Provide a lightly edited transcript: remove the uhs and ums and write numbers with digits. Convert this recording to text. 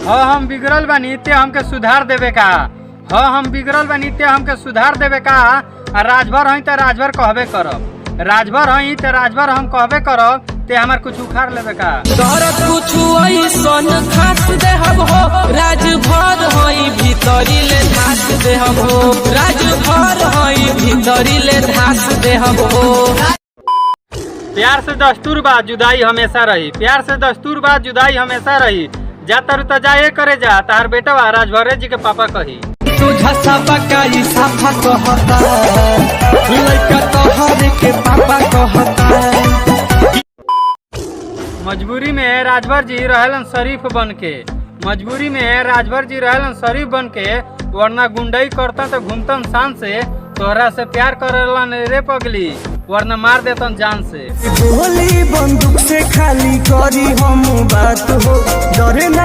हाँ हम बिगड़ल बानी ते हमके सुधार देवे का। हाँ हम बिगड़ल बानी ते हमके सुधार देवे का। आ राजभर हई त राजभर कहबे करब, राजभर हई त राजभर हम कहबे करब ते हमार कुछ उखाड़ लेवे का। कुछ ऐसन खास देहब हो, राजभर हई भीतरी ले धास देहब हो, राजभर हई भीतरी ले धास देहब हो। प्यार से दस्तूर बा जुदाई हमेशा रही, प्यार से दस्तूर बा जुदाई हमेशा रही। जा तरु त जाए करे जा, तार बेटवा राजभरे जी के पापा कही। तुझा साफा का ई साफा कहता, लइका तोहरे के पापा कहता। मजबूरी में राजभर जी रहलन शरीफ बन के, मजबूरी में राजभर जी रहलन शरीफ बन के, वरना गुंडई करता तो घूमतन शान से। तोहरा से प्यार करलन रे पगली, वरना मार देतन जान से। गोली बंदूक से खाली करी हम बात हो, डरे ना